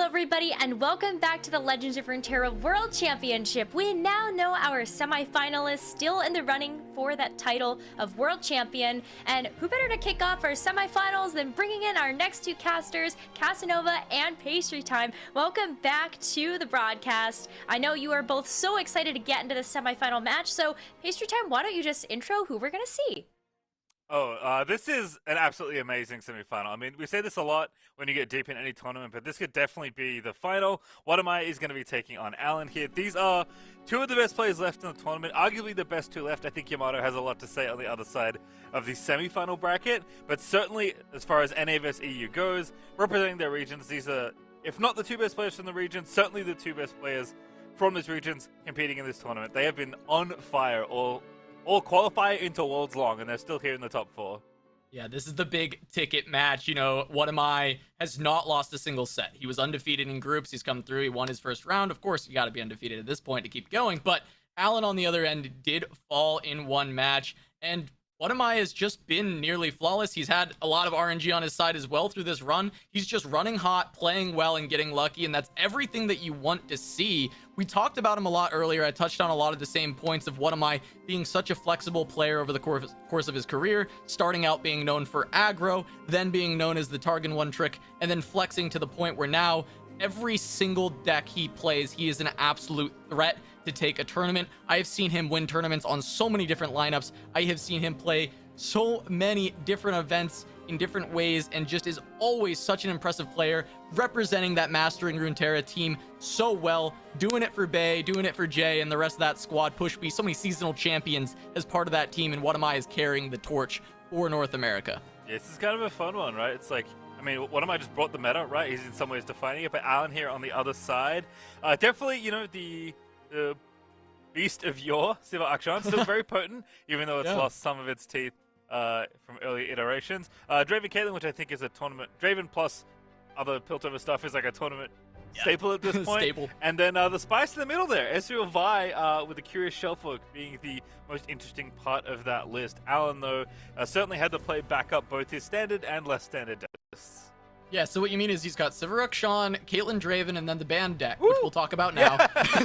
Hello everybody and welcome back to the Legends of Runeterra World Championship. We now know our semi-finalists still in the running for that title of World Champion, and who better to kick off our semi-finals than bringing in our next two casters, Casanova and Pastry Time. Welcome back to the broadcast. I know you are both so excited to get into the semi-final match, so Pastry Time, why don't you just intro who we're gonna see? This is an absolutely amazing semi-final. I mean, we say this a lot when you get deep in any tournament, but this could definitely be the final. WhatAmIXX is going to be taking on Alan here. These are two of the best players left in the tournament, arguably the best two left. I think Yamato has a lot to say on the other side of the semi-final bracket, but certainly as far as NA vs EU goes, representing their regions, these are, if not the two best players from the region, certainly the two best players from these regions competing in this tournament. They have been on fire all qualify into Worlds long, and they're still here in the top four. Yeah, this is the big ticket match. You know, WhatAmIXX has not lost a single set. He was undefeated in groups. He's come through. He won his first round. Of course, you got to be undefeated at this point to keep going. But Alan, on the other end, did fall in one match. And WhatAmIXX has just been nearly flawless. He's had a lot of RNG on his side as well through this run. He's just running hot, playing well, and getting lucky, and that's everything that you want to see. We talked about him a lot earlier. I touched on a lot of the same points of WhatAmIXX being such a flexible player over the course of his career, starting out being known for aggro, then being known as the Targon one trick, and then flexing to the point where now every single deck he plays, he is an absolute threat to take a tournament. I have seen him win tournaments on so many different lineups. I have seen him play so many different events in different ways, and just is always such an impressive player, representing that Mastering Runeterra team so well, doing it for Bay, doing it for Jay, and the rest of that squad. Push B, so many seasonal champions as part of that team, and WhatAmIXX is carrying the torch for North America. Yeah, this is kind of a fun one, right? It's like, I mean, WhatAmIXX just brought the meta, right? He's in some ways defining it, but Alan here on the other side, definitely, you know, the beast of yore, Siva Akshan, still very potent, even though it's lost some of its teeth from early iterations. Draven Caitlyn, which I think is a tournament, Draven plus other Piltover stuff is like a tournament staple at this point. Staple. And then the spice in the middle there, Ezreal Vi with the Curious Shellfolk being the most interesting part of that list. Alan, though, certainly had to play back up both his standard and less standard decks. Yeah, so what you mean is he's got Sivarakshan, Caitlyn Draven, and then the band deck, which we'll talk about now.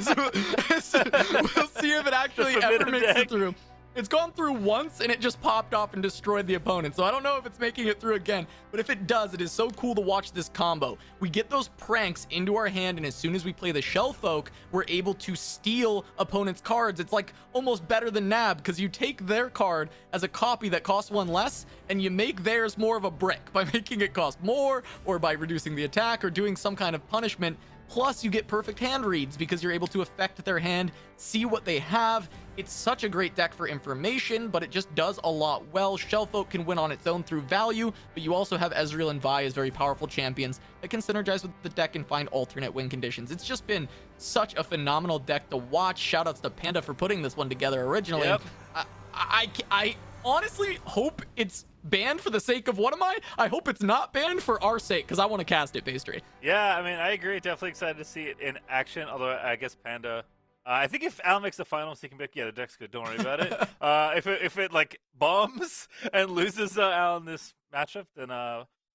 So we'll see if it actually ever makes it through. It's gone through once, and it just popped off and destroyed the opponent. So I don't know if it's making it through again, but if it does, it is so cool to watch this combo. We get those pranks into our hand, and as soon as we play the Shellfolk, we're able to steal opponents' cards. It's like almost better than Nab, because you take their card as a copy that costs one less, and you make theirs more of a brick by making it cost more, or by reducing the attack, or doing some kind of punishment. Plus, you get perfect hand reads because you're able to affect their hand, see what they have. It's such a great deck for information, but it just does a lot well. Shellfolk can win on its own through value, but you also have Ezreal and Vi as very powerful champions that can synergize with the deck and find alternate win conditions. It's just been such a phenomenal deck to watch. Shoutouts to Panda for putting this one together originally. Yep. I honestly hope it's banned for the sake of WhatAmIXX. I hope it's not banned for our sake, because I want to cast it, Pastry. Yeah, I mean, I agree. Definitely excited to see it in action, although I guess Panda... I think if Alan makes the finals, he can be like, yeah, the deck's good, don't worry about it. If it like bombs and loses Alan this matchup, then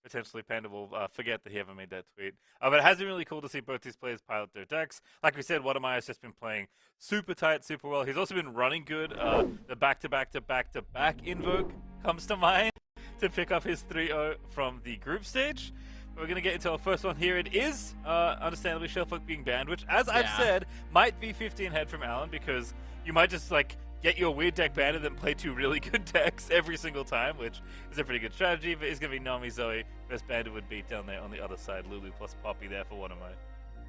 potentially Panda will forget that he ever made that tweet. But it has been really cool to see both these players pilot their decks. Like we said, WhatAmIXX has just been playing super tight, super well. He's also been running good. The back-to-back-to-back-to-back invoke comes to mind to pick up his 3-0 from the group stage. We're going to get into our first one here. It is, understandably, Shellfolk being banned, which, as I've said, might be 15 head from Alan, because you might just, like, get your weird deck banned and then play two really good decks every single time, which is a pretty good strategy, but it's going to be Nami, Zoe. Best banded would be down there on the other side. Lulu plus Poppy there for WhatAmIXX.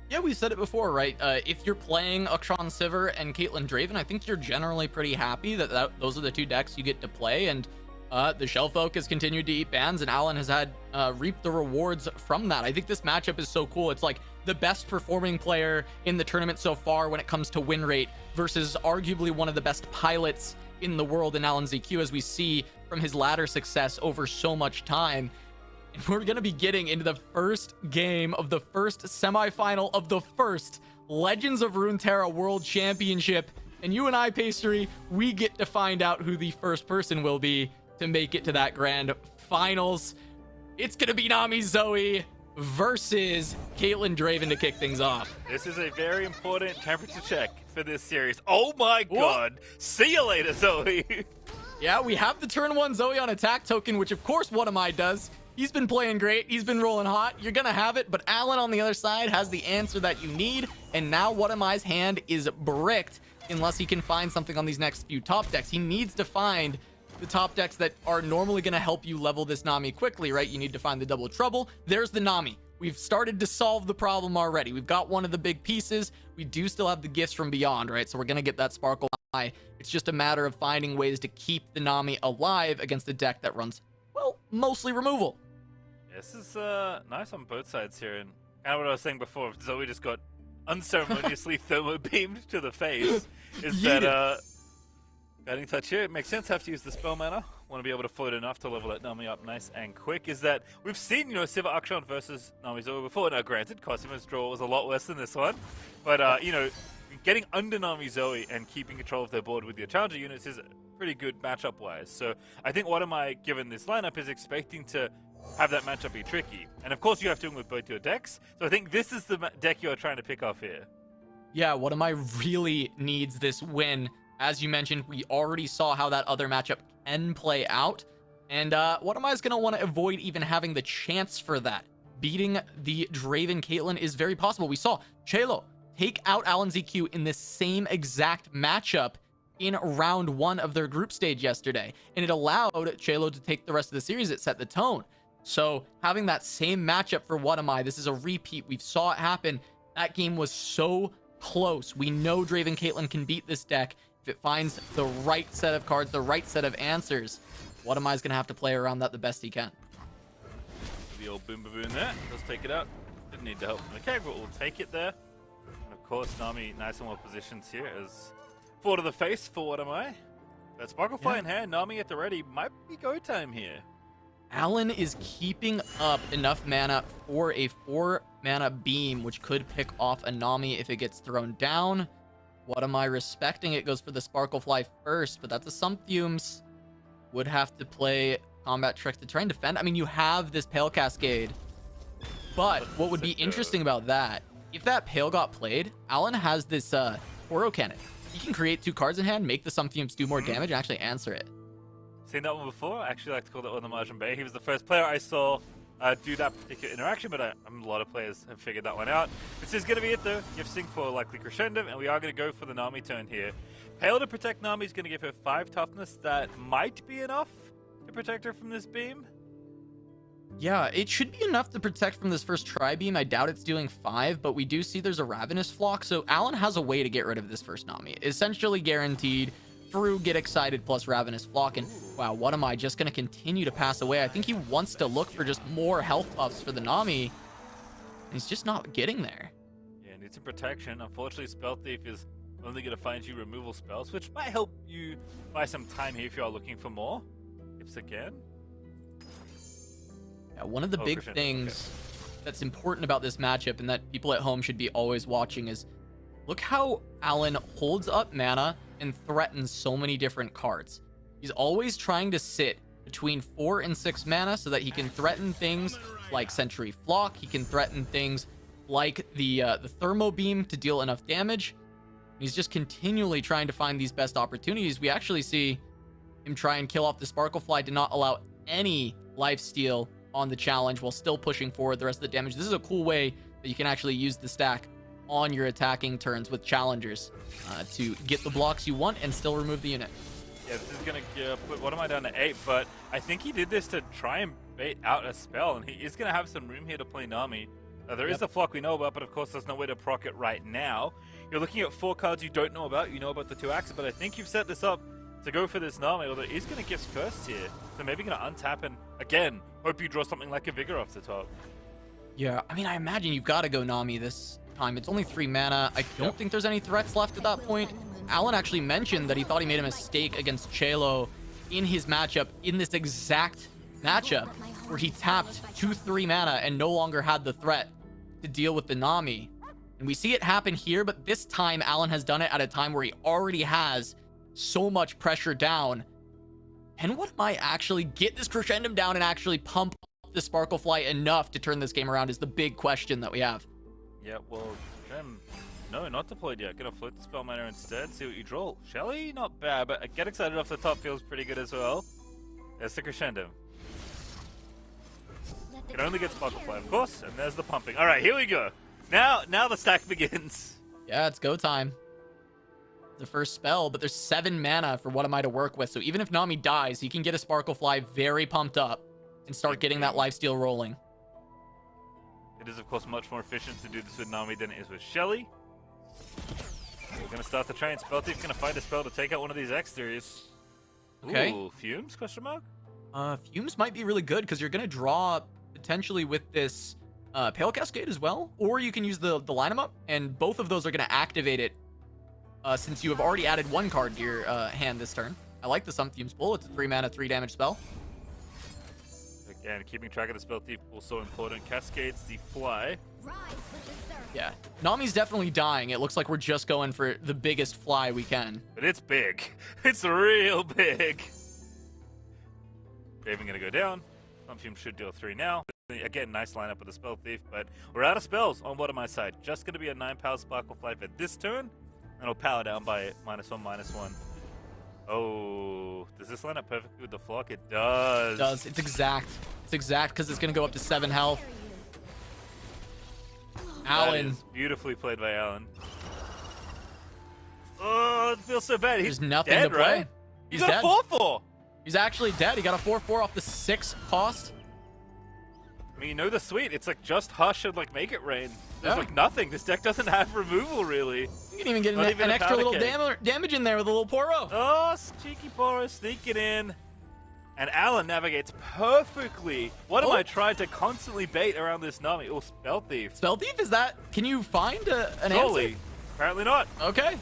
Yeah, we said it before, right? If you're playing Akshan Sivir and Caitlyn Draven, I think you're generally pretty happy that those are the two decks you get to play, and the Shellfolk has continued to eat bans, and Alan has had reaped the rewards from that. I think this matchup is so cool. It's like the best performing player in the tournament so far when it comes to win rate versus arguably one of the best pilots in the world in AlanZQ, as we see from his ladder success over so much time. And we're going to be getting into the first game of the first semifinal of the first Legends of Runeterra World Championship. And you and I, Pastry, we get to find out who the first person will be to make it to that grand finals. It's gonna be Nami Zoe versus Caitlyn Draven to kick things off. This is a very important temperature check for this series. Oh my god. See you later, Zoe. Yeah, we have the turn 1 Zoe on attack token, which of course WhatAmIXX does. He's been playing great. He's been rolling hot. You're going to have it, but Alan on the other side has the answer that you need, and now WhatAmIXX's hand is bricked unless he can find something on these next few top decks. He needs to find the top decks that are normally going to help you level this Nami quickly, right? You need to find the double trouble. There's the Nami. We've started to solve the problem already. We've got one of the big pieces. We do still have the gifts from beyond, right? So we're going to get that Sparkle Eye. It's just a matter of finding ways to keep the Nami alive against a deck that runs, well, mostly removal. This is nice on both sides here, and kind of what I was saying before, Zoe just got unceremoniously thermo beamed to the face. Is that guiding touch here? It makes sense. Have to use the spell mana. Want to be able to float enough to level that Nami up nice and quick. Is that we've seen, you know, Siva Akshan versus Nami Zoe before. Now, granted, Cosima's draw was a lot worse than this one, but you know, getting under Nami Zoe and keeping control of their board with your challenger units is pretty good matchup wise. So I think WhatAmIXX, given this lineup, is expecting to have that matchup be tricky. And of course, you have to win with both your decks. So I think this is the deck you're trying to pick off here. Yeah, WhatAmIXX really needs this win. As you mentioned, we already saw how that other matchup can play out. And WhatAmIXX is going to want to avoid even having the chance for that. Beating the Draven Caitlyn is very possible. We saw Chelo take out AlanZQ in this same exact matchup in round 1 of their group stage yesterday. And it allowed Chelo to take the rest of the series. It set the tone. So having that same matchup for WhatAmIXX, this is a repeat. We saw it happen. That game was so close. We know Draven Caitlyn can beat this deck if it finds the right set of cards, the right set of answers. WhatAmIXX is going to have to play around that the best he can. The old boom baboon there. Let's take it out. Didn't need the help from the keg, but we'll take it there. And of course, Nami nice and well positioned here as four to the face for WhatAmIXX. That Sparklefly in hand, Nami at the ready. Might be go time here. Alan is keeping up enough mana for a 4-mana beam, which could pick off a Nami if it gets thrown down. WhatAmIXX respecting it, goes for the Sparklefly first, but that's a Sumpfumes. Would have to play Combat Trick to try and defend. I mean, you have this Pale Cascade, but what would be interesting about that, if that Pale got played, Alan has this Oro Cannon. He can create 2 cards in hand, make the Sumpfumes do more damage, and actually answer it. Seen that one before. I actually like to call that one the Margin Bay. He was the first player I saw do that particular interaction, but a lot of players have figured that one out. This is going to be it though. Gift Sync for likely Crescendo, and we are going to go for the Nami turn here. Pale to protect Nami is going to give her 5 toughness. That might be enough to protect her from this beam. Yeah, it should be enough to protect from this first Tri-Beam. I doubt it's doing 5, but we do see there's a Ravenous Flock, so Alan has a way to get rid of this first Nami. Essentially guaranteed through Get Excited plus Ravenous Flock, and wow, WhatAmIXX just going to continue to pass away. I think he wants to look for just more health buffs for the Nami, and he's just not getting there. Yeah, needs some protection. Unfortunately, Spell Thief is only going to find you removal spells, which might help you buy some time here if you are looking for more. If again. Yeah, one of the big things that's important about this matchup and that people at home should be always watching is look how Alan holds up mana and threatens so many different cards. He's always trying to sit between 4 and 6 mana so that he can threaten things like Century Flock. He can threaten things like the Thermo Beam to deal enough damage. He's just continually trying to find these best opportunities. We actually see him try and kill off the Sparklefly to not allow any lifesteal on the challenge while still pushing forward the rest of the damage. This is a cool way that you can actually use the stack on your attacking turns with challengers to get the blocks you want and still remove the unit. Yeah, this is going to put WhatAmIXX down to 8, but I think he did this to try and bait out a spell, and he is going to have some room here to play Nami. There is a Flock we know about, but of course there's no way to proc it right now. You're looking at 4 cards you don't know about. You know about the 2 axes, but I think you've set this up to go for this Nami, although he's going to gift first here. So maybe going to untap and, again, hope you draw something like a Vigor off the top. Yeah, I mean, I imagine you've got to go Nami this time. It's only 3 mana. I don't think there's any threats left at that point. Alan actually mentioned that he thought he made a mistake against Chelo in his matchup, in this exact matchup, where he tapped 2-3 mana and no longer had the threat to deal with the Nami. And we see it happen here, but this time Alan has done it at a time where he already has so much pressure down. And what might actually get this Crescendum down and actually pump the Sparkle Fly enough to turn this game around is the big question that we have. Yeah, well, no, not deployed yet. Gonna float the Spell Miner instead, see what you draw. Shelly, not bad, but Get Excited off the top feels pretty good as well. There's the Crescendo. Can only get Sparkle Fly, of course, and there's the pumping. Alright, here we go. Now the stack begins. Yeah, it's go time. The first spell, but there's 7 mana for What Am I to work with, so even if Nami dies, he can get a Sparkle Fly very pumped up and start getting that lifesteal rolling. It is, of course, much more efficient to do this with Nami than it is with Shelly. We're going to start the train. Spell Thief going to find a spell to take out one of these X-Theories. Okay. Ooh, Fumes, question mark? Fumes might be really good because you're going to draw potentially with this Pale Cascade as well, or you can use the line 'em up, and both of those are going to activate it since you have already added 1 card to your hand this turn. I like the Some Fumes pull. It's a 3 mana, 3 damage spell. Again, keeping track of the Spell Thief also important. Cascades the Fly. Yeah, Nami's definitely dying. It looks like we're just going for the biggest fly we can. But it's big. It's real big. Raven going to go down. Some Fumes should deal 3 now. Again, nice lineup with the Spell Thief, but we're out of spells on What Am I side. Just going to be a 9 power Sparkle Fly for this turn, and it'll power down by -1/-1. Oh, does this line up perfectly with the Flock? It does. It does. It's exact. It's exact because it's going to go up to 7 health. Alan. That is beautifully played by Alan. Oh, it feels so bad. There's He's nothing dead, to play. right? He's got dead. a 4/4. He's actually dead. He got a 4/4 off the 6 cost. I mean, you know the suite. It's like just Hush and like Make It Rain. There's Yeah. like nothing. This deck doesn't have removal, really. You can even get Not even an a extra little powder damage in there with a little Poro. Oh, cheeky Poro sneaking in. And Alan navigates perfectly. What am I trying to constantly bait around this Nami? Oh, Spell Thief. Spell Thief, is that... Can you find an Surely. answer? Apparently not. Okay.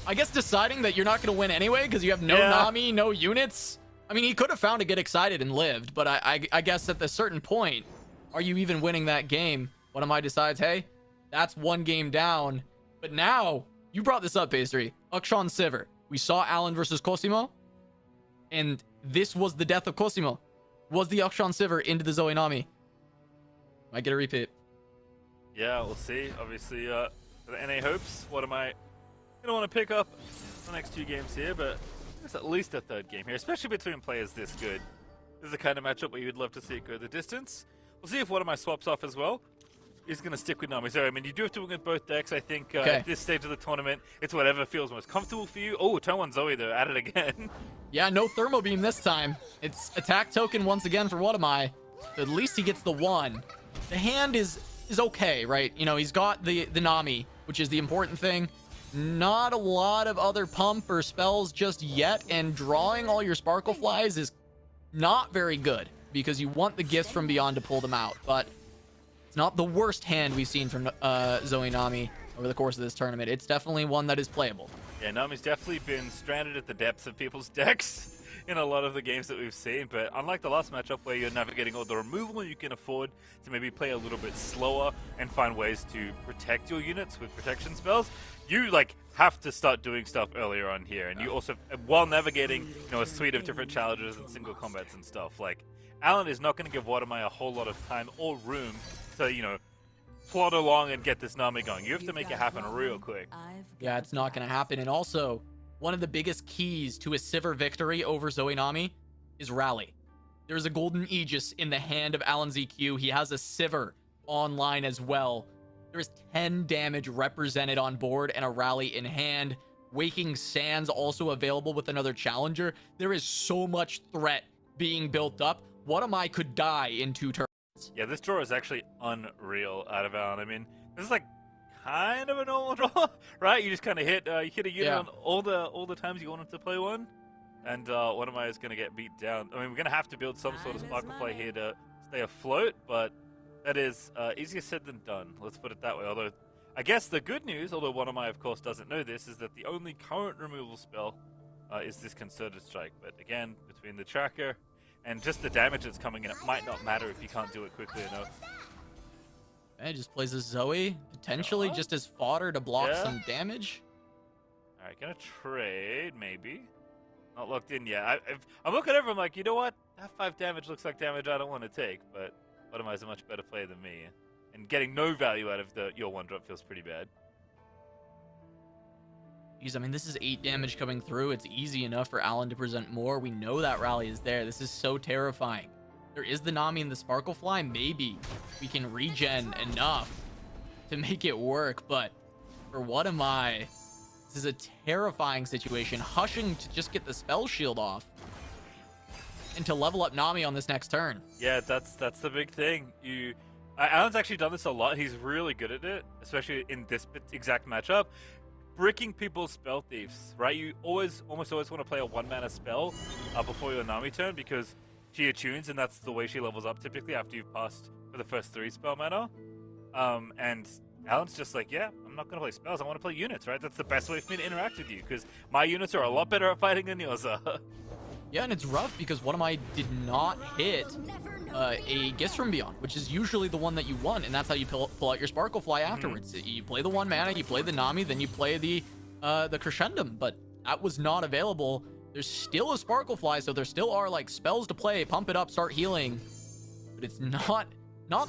I guess deciding that you're not going to win anyway because you have no Nami, no units. I mean, he could have found a Get Excited and lived, but I guess at a certain point, are you even winning that game? One of my decides, hey, that's 1 game down. But now, you brought this up, Pastry. Ukshan Sivir. We saw Alan versus Cosimo, and this was the death of Cosimo. Was the Ukshan Sivir into the Zoe Nami? Might get a repeat. Yeah, we'll see. Obviously, the NA hopes. What am I going to want to pick up the next 2 games here, but it's at least a 3rd game here, especially between players this good. This is the kind of matchup where you'd love to see it go the distance. We'll see if one of my swaps off as well. He's going to stick with Nami. So, I mean, you do have to win with both decks, I think, at this stage of the tournament. It's whatever feels most comfortable for you. Oh, turn 1 Zoe, though. At it again. Yeah, no Thermo Beam this time. It's attack token once again for What Am I. At least he gets the 1. The hand is okay, right? You know, he's got the Nami, which is the important thing. Not a lot of other pump or spells just yet, and drawing all your Sparkle Flies is not very good because you want the gifts from beyond to pull them out, but it's not the worst hand we've seen from Zoe Nami over the course of this tournament. It's definitely one that is playable. Yeah, Nami's definitely been stranded at the depths of people's decks in a lot of the games that we've seen, but unlike the last matchup where you're navigating all the removal, you can afford to maybe play a little bit slower and find ways to protect your units with protection spells. You like have to start doing stuff earlier on here, and you also, while navigating, you know, a suite of different challenges and single combats and stuff. Like, Alan is not going to give What Am I a whole lot of time or room to, you know, plod along and get this Nami going. You have to make it happen real quick. Yeah, it's not going to happen. And also, one of the biggest keys to a Sivir victory over Zoe Nami is Rally. There's a Golden Aegis in the hand of AlanZQ. He has a Sivir online as well. There's 10 damage represented on board and a Rally in hand. Waking Sands also available with another challenger. There is so much threat being built up. What Am I could die in 2 turns. Yeah, this draw is actually unreal out of Alan. I mean, this is like kind of a normal draw, right? You just kind of hit you hit a unit on all the times you want him to play one, and What Am I is going to get beat down. I mean, we're going to have to build some sort of Sparkle Fly here to stay afloat, but that is easier said than done. Let's put it that way. Although, I guess the good news, although What Am I, of course, doesn't know this, is that the only current removal spell is this Concerted Strike. But again, between the tracker and just the damage that's coming in, it might not matter if you can't do it quickly enough. He just plays a Zoe, potentially just as fodder to block some damage. All right, gonna trade, maybe. Not locked in yet. I'm looking over, I'm like, you know what? That 5 damage looks like damage I don't want to take, but Whatami is a much better player than me. And getting no value out of your 1-drop feels pretty bad. Jeez, I mean, this is 8 damage coming through. It's easy enough for Alan to present more. We know that rally is there. This is so terrifying. There is the Nami and the Sparklefly. Maybe we can regen enough to make it work, but for Whatami, this is a terrifying situation. Hushing to just get the spell shield off and to level up Nami on this next turn. Yeah, that's the big thing. Alan's actually done this a lot. He's really good at it, especially in this exact matchup. Bricking people's spell thieves, right? You almost always want to play a 1-mana spell before your Nami turn because she attunes, and that's the way she levels up typically after you've passed for the first 3 spell mana. And Alan's just like, yeah, I'm not going to play spells. I want to play units, right? That's the best way for me to interact with you because my units are a lot better at fighting than yours are. Yeah, and it's rough because Whatami did not hit a Gifts from Beyond, which is usually the one that you want, and that's how you pull out your Sparklefly afterwards. You play the 1 mana, you play the Nami, then you play the Crescendum, but that was not available. There's still a Sparklefly, so there still are like spells to play, pump it up, start healing, but it's not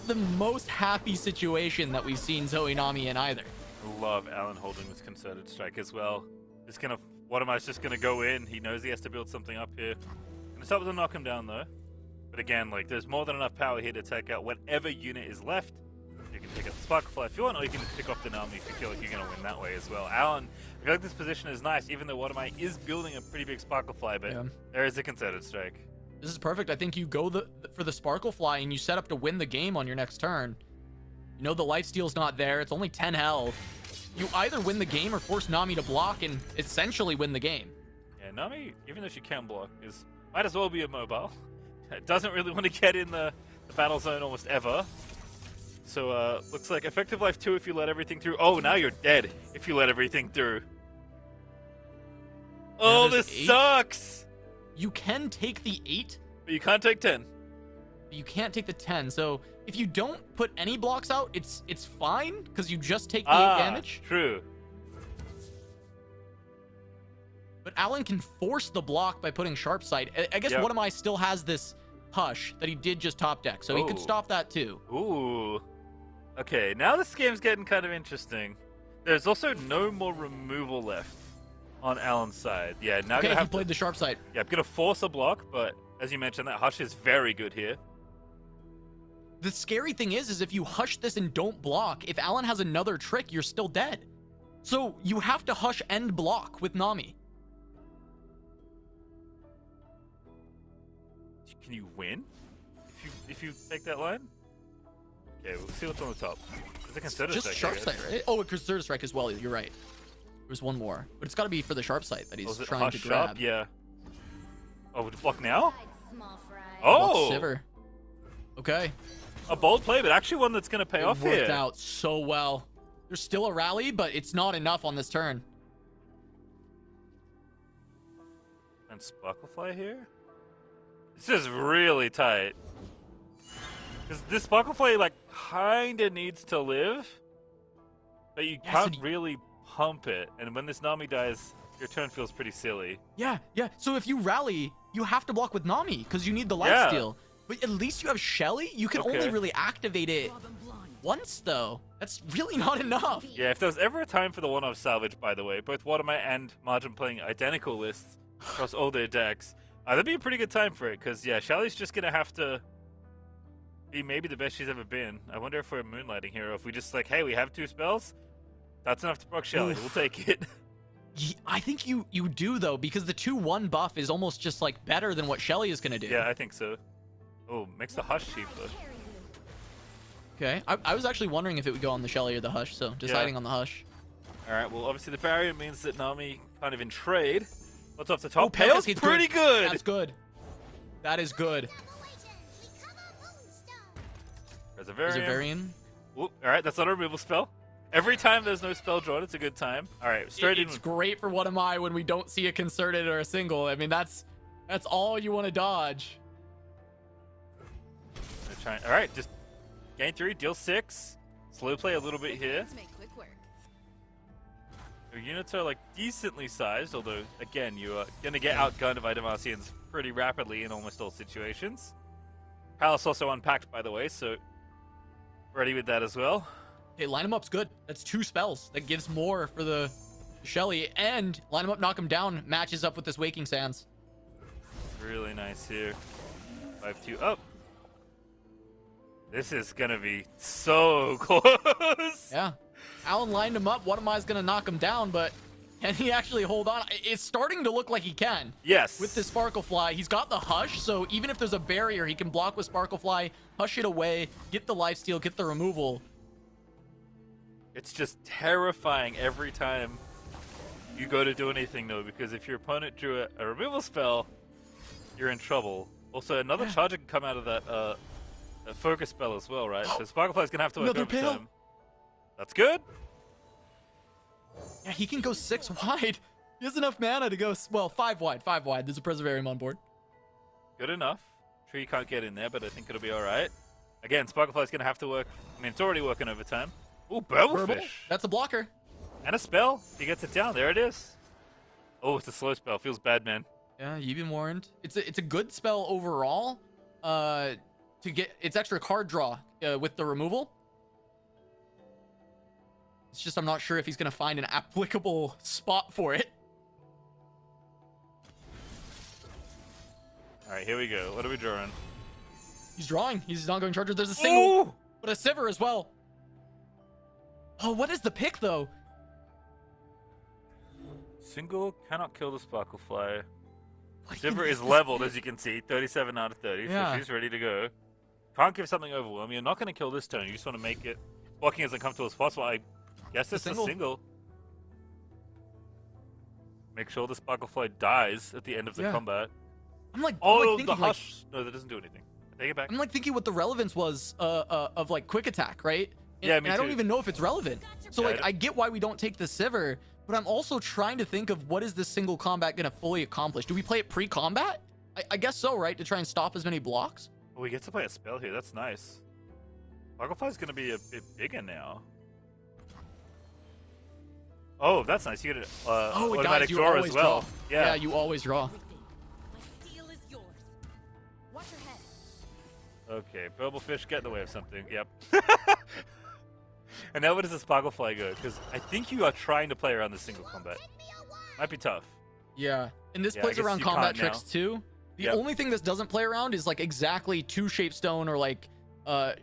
the most happy situation that we've seen Zoe Nami in either. I love Alan holding this Concerted Strike as well. Whatami's just gonna go in. He knows he has to build something up here. Gonna stop to knock him down though. But again, like there's more than enough power here to take out whatever unit is left. You can pick up the Sparklefly if you want, or you can just pick off the Nami if you feel like you're gonna win that way as well. Alan, I feel like this position is nice, even though Whatami is building a pretty big Sparklefly, but there is a Concerted Strike. This is perfect. I think you go for the Sparklefly and you set up to win the game on your next turn. You know the lifesteal's not there. It's only 10 health. You either win the game or force Nami to block and essentially win the game. Yeah, Nami, even though she can block, might as well be immobile. Doesn't really want to get in the battle zone almost ever. So looks like effective life 2 if you let everything through. Oh, now you're dead if you let everything through. Oh, this 8. sucks! You can take the 8. But you can't take 10. You can't take the 10. So if you don't put any blocks out, it's fine because you just take the 8 damage. True. But Alan can force the block by putting Sharp Sight. I guess Whatami still has this Hush that he did just top deck, so he could stop that too. Ooh. Okay, now this game's getting kind of interesting. There's also no more removal left on Alan's side. Yeah, now Okay, he played the Sharp Sight. Yeah, I'm gonna force a block, but as you mentioned, that Hush is very good here. The scary thing is if you hush this and don't block, if Alan has another trick, you're still dead. So you have to hush and block with Nami. Can you win if you take that line? Okay, we'll see what's on the top. There's a Concerted Strike. Just Sharp Sight, right? Oh, a Concerted Strike as well. You're right. There's one more, but it's got to be for the Sharp Sight that he's trying to grab. Up? Yeah. Oh, would you block now? Oh, Siver. Okay. A bold play, but actually one that's gonna pay off here. Worked out so well. There's still a rally, but it's not enough on this turn. And Sparklefly here. This is really tight. Because this Sparklefly, like, kinda needs to live, but you can't really pump it. And when this Nami dies, your turn feels pretty silly. Yeah. So if you rally, you have to block with Nami because you need the lifesteal. But at least you have Shelly. You can only really activate it once, though. That's really not enough. Yeah, if there was ever a time for the one-off salvage, by the way, both Whatami and Margin playing identical lists across all their decks, that'd be a pretty good time for it, because, yeah, Shelly's just going to have to be maybe the best she's ever been. I wonder if we're moonlighting here, or if we just, like, hey, we have 2 spells? That's enough to proc Shelly. We'll take it. I think you do, though, because the 2/1 buff is almost just, like, better than what Shelly is going to do. Yeah, I think so. Oh, makes the Hush cheaper. Okay, I was actually wondering if it would go on the Shelly or the Hush, so deciding on the Hush. Alright, well, obviously the barrier means that Nami kind of in trade. What's off the top? Oh, Pale's pretty good! That's good. That is good. Reservarian. Alright, that's not a removal spell. Every time there's no spell drawn, it's a good time. Alright, straight in. It's great for Whatami when we don't see a concerted or a single. I mean, that's all you want to dodge. Alright, just gain 3, deal 6. Slow play a little bit here. Your units are like decently sized, although again you are gonna get outgunned by Demacians pretty rapidly in almost all situations. Palace also unpacked, by the way, so ready with that as well. Okay, line him up's good. That's 2 spells. That gives more for the Shelly. And line him up, knock him down. Matches up with this Waking Sands. Really nice here. 5-2 up. This is gonna be so close. Yeah. Alan lined him up. WhatAmIXX gonna knock him down, but can he actually hold on? It's starting to look like he can. Yes. With this Sparklefly, he's got the Hush, so even if there's a barrier, he can block with Sparklefly, hush it away, get the lifesteal, get the removal. It's just terrifying every time you go to do anything, though, because if your opponent drew a removal spell, you're in trouble. Also, another charger can come out of that a focus spell as well, right? So Sparklefly's gonna have to work overtime. That's good. Yeah, he can go 6 wide. He has enough mana to go, well, 5 wide, 5 wide. There's a Preservarium on board. Good enough. Tree can't get in there, but I think it'll be alright. Again, Sparklefly's gonna have to work. I mean, it's already working overtime. Ooh, Burblefish. That's a blocker. And a spell. He gets it down. There it is. Oh, it's a slow spell. Feels bad, man. Yeah, you've been warned. It's a good spell overall. To get its extra card draw with the removal. It's just I'm not sure if he's gonna find an applicable spot for it. All right, here we go. What are we drawing? He's drawing. He's not going charger. There's a single, Ooh! but a Sivir as well. Oh, what is the pick though? Single cannot kill the Sparklefly. Sivir is leveled, as you can see, 37 out of 30, so she's ready to go. Can't give something overwhelm. You're not going to kill this turn. You just want to make it blocking as uncomfortable as possible. I guess it's a single. Make sure the Sparklefly dies at the end of the combat. I'm like, thinking, the hush. Like, no, that doesn't do anything. Take it back. I'm like thinking what the relevance was of like quick attack, right? And, yeah, me and I too. don't even know if it's relevant. So like, I get why we don't take the Sivir, but I'm also trying to think of what is this single combat going to fully accomplish. Do we play it pre-combat? I guess so, right? To try and stop as many blocks? Oh, we get to play a spell here. That's nice. Sparklefly's going to be a bit bigger now. Oh, that's nice. You get an automatic draw as well. Draw. Yeah, you always draw. My steel is yours. Watch your head. Okay, Burblefish, get in the way of something. Yep. And now where does the Sparklefly go? Because I think you are trying to play around the single combat. Might be tough. Yeah, and this plays around combat tricks too. The only thing this doesn't play around is like exactly 2 Shapestone or like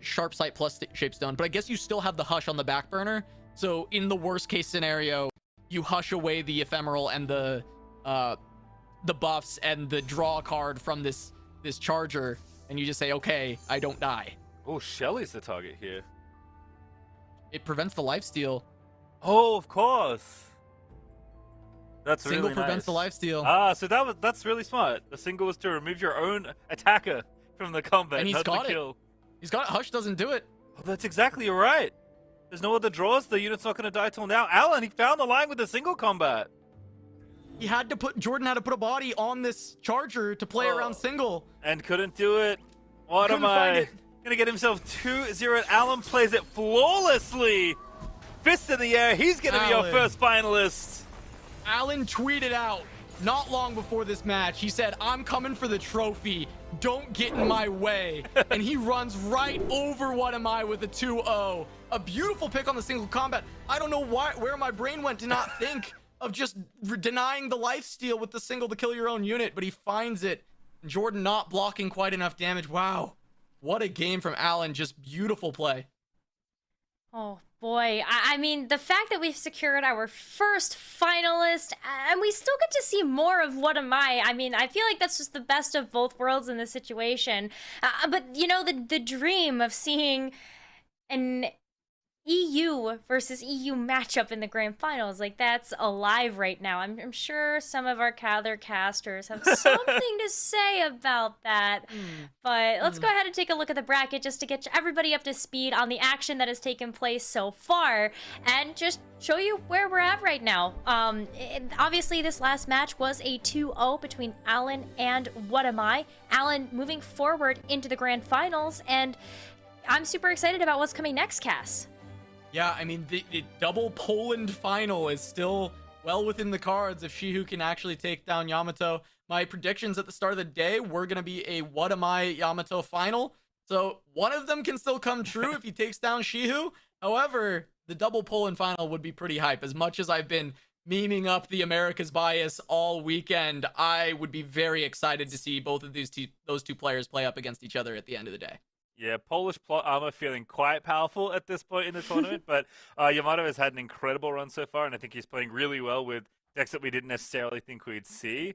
Sharp Sight plus Shapestone. But I guess you still have the Hush on the back burner. So in the worst case scenario, you hush away the ephemeral and the buffs and the draw card from this charger, and you just say, okay, I don't die. Oh, Shelly's the target here. It prevents the lifesteal. Oh, of course. That's Single really prevents the nice. lifesteal. Ah, so that's really smart. The single was to remove your own attacker from the combat, and he's not got to kill. He's got it. Hush doesn't do it. Oh, that's exactly right. There's no other draws. The unit's not going to die till now. Alan, he found the line with the single combat. Jordan had to put a body on this charger to play around single. And couldn't do it. What am I? Gonna get himself 2-0, and Alan plays it flawlessly. Fist in the air. He's gonna be our first finalist. Alan tweeted out not long before this match. He said, I'm coming for the trophy. Don't get in my way. And he runs right over WhatAmIXX with a 2-0. A beautiful pick on the single combat. I don't know where my brain went to not think of just denying the lifesteal with the single to kill your own unit, but he finds it. Jordan not blocking quite enough damage. Wow. What a game from Alan. Just beautiful play. Oh, boy. I mean, the fact that we've secured our first finalist, and we still get to see more of WhatAmIXX. I mean, I feel like that's just the best of both worlds in this situation. But, you know, the dream of seeing an EU versus EU matchup in the grand finals, like, that's alive right now. I'm sure some of our other casters have something to say about that. But let's go ahead and take a look at the bracket just to get everybody up to speed on the action that has taken place so far and just show you where we're at right now. Obviously, this last match was a 2-0 between Alan and WhatAmIXX. Alan moving forward into the grand finals, and I'm super excited about what's coming next, Cass. Yeah, I mean, the double Poland final is still well within the cards if Shihu can actually take down Yamato. My predictions at the start of the day were going to be a WhatAmIXX Yamato final. So one of them can still come true if he takes down Shihu. However, the double Poland final would be pretty hype. As much as I've been memeing up the America's bias all weekend, I would be very excited to see both of those two players play up against each other at the end of the day. Yeah, Polish plot armor feeling quite powerful at this point in the tournament, but Yamato has had an incredible run so far, and I think he's playing really well with decks that we didn't necessarily think we'd see.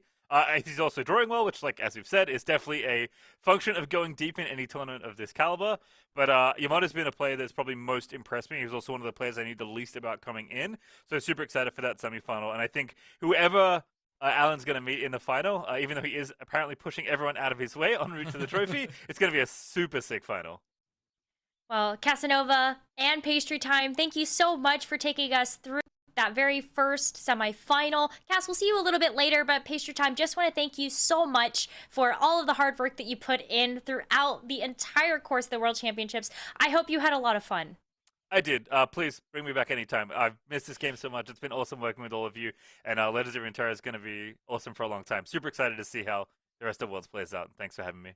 He's also drawing well, which, like as we've said, is definitely a function of going deep in any tournament of this caliber. But Yamato's been a player that's probably most impressed me. He was also one of the players I knew the least about coming in, so super excited for that semifinal. And I think whoever Alan's going to meet in the final, even though he is apparently pushing everyone out of his way en route to the trophy, it's going to be a super sick final. Well, Casanova and Pastry Time, thank you so much for taking us through that very first semifinal. Cass, we'll see you a little bit later, but Pastry Time, just want to thank you so much for all of the hard work that you put in throughout the entire course of the World Championships. I hope you had a lot of fun. I did. Please bring me back anytime. I've missed this game so much. It's been awesome working with all of you, and Legends of Runeterra is going to be awesome for a long time. Super excited to see how the rest of Worlds plays out. Thanks for having me.